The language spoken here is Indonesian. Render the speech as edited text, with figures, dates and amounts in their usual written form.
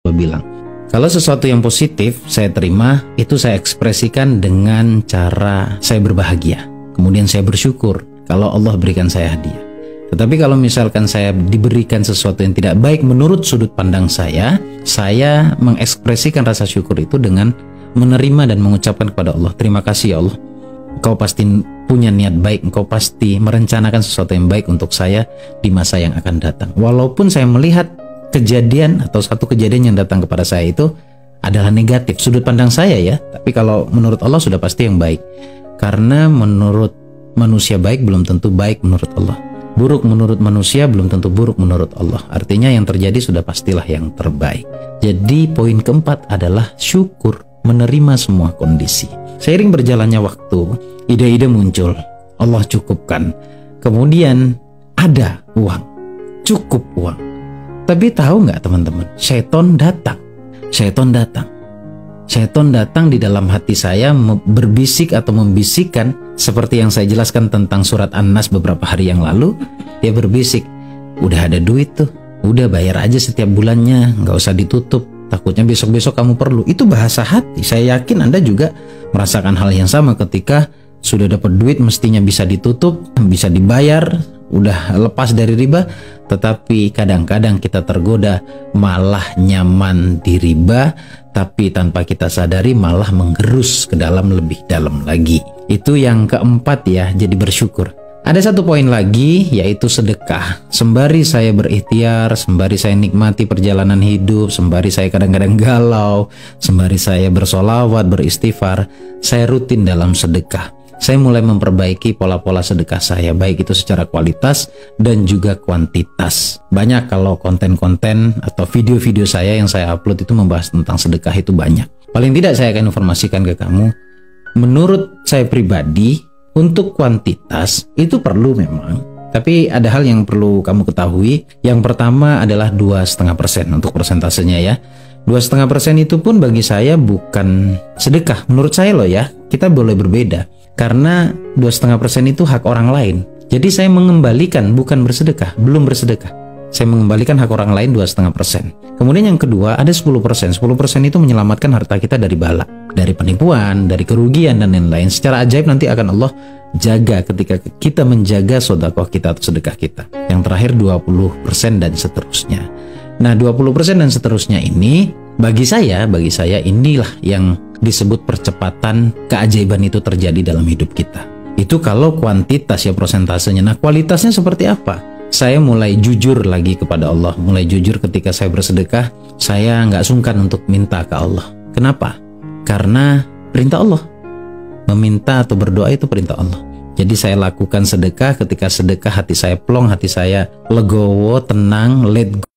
Allah bilang, kalau sesuatu yang positif saya terima, itu saya ekspresikan dengan cara saya berbahagia. Kemudian saya bersyukur kalau Allah berikan saya hadiah. Tetapi kalau misalkan saya diberikan sesuatu yang tidak baik menurut sudut pandang saya mengekspresikan rasa syukur itu dengan menerima dan mengucapkan kepada Allah, terima kasih ya Allah, Engkau pasti punya niat baik, Engkau pasti merencanakan sesuatu yang baik untuk saya di masa yang akan datang. Walaupun saya melihat kejadian atau satu kejadian yang datang kepada saya itu adalah negatif, sudut pandang saya ya, tapi kalau menurut Allah sudah pasti yang baik. Karena menurut manusia baik belum tentu baik menurut Allah. Buruk menurut manusia belum tentu buruk menurut Allah. Artinya yang terjadi sudah pastilah yang terbaik. Jadi poin keempat adalah syukur, menerima semua kondisi. Seiring berjalannya waktu, ide-ide muncul, Allah cukupkan. Kemudian ada uang, cukup uang. Tapi tahu nggak teman-teman, syaitan datang. Syaitan datang di dalam hati saya berbisik atau membisikkan seperti yang saya jelaskan tentang surat An-Nas beberapa hari yang lalu. Dia berbisik, udah ada duit tuh, udah bayar aja setiap bulannya, nggak usah ditutup, takutnya besok-besok kamu perlu. Itu bahasa hati. Saya yakin Anda juga merasakan hal yang sama ketika sudah dapat duit mestinya bisa ditutup, bisa dibayar, udah lepas dari riba, tetapi kadang-kadang kita tergoda malah nyaman di riba, tapi tanpa kita sadari malah menggerus ke dalam lebih dalam lagi. Itu yang keempat ya, jadi bersyukur. Ada satu poin lagi, yaitu sedekah. Sembari saya berikhtiar, sembari saya nikmati perjalanan hidup, sembari saya kadang-kadang galau, sembari saya bersolawat, beristighfar, saya rutin dalam sedekah. Saya mulai memperbaiki pola-pola sedekah saya, baik itu secara kualitas dan juga kuantitas. Banyak kalau konten-konten atau video-video saya yang saya upload itu membahas tentang sedekah itu banyak. Paling tidak saya akan informasikan ke kamu, menurut saya pribadi, untuk kuantitas itu perlu memang, tapi ada hal yang perlu kamu ketahui. Yang pertama adalah 2,5% untuk persentasenya ya. 2,5% itu pun bagi saya bukan sedekah. Menurut saya loh ya, kita boleh berbeda. Karena 2,5% itu hak orang lain. Jadi saya mengembalikan, bukan bersedekah, belum bersedekah. Saya mengembalikan hak orang lain 2,5%. Kemudian yang kedua ada 10%. 10% itu menyelamatkan harta kita dari bala, dari penipuan, dari kerugian dan lain-lain. Secara ajaib nanti akan Allah jaga ketika kita menjaga sedekah kita atau sedekah kita. Yang terakhir 20% dan seterusnya. Nah 20% dan seterusnya ini bagi saya inilah yang disebut percepatan keajaiban itu terjadi dalam hidup kita. Itu kalau kuantitas ya persentasenya. Nah kualitasnya seperti apa? Saya mulai jujur lagi kepada Allah. Mulai jujur ketika saya bersedekah. Saya nggak sungkan untuk minta ke Allah. Kenapa? Karena perintah Allah. Meminta atau berdoa itu perintah Allah. Jadi saya lakukan sedekah. Ketika sedekah hati saya plong, hati saya legowo, tenang, let go.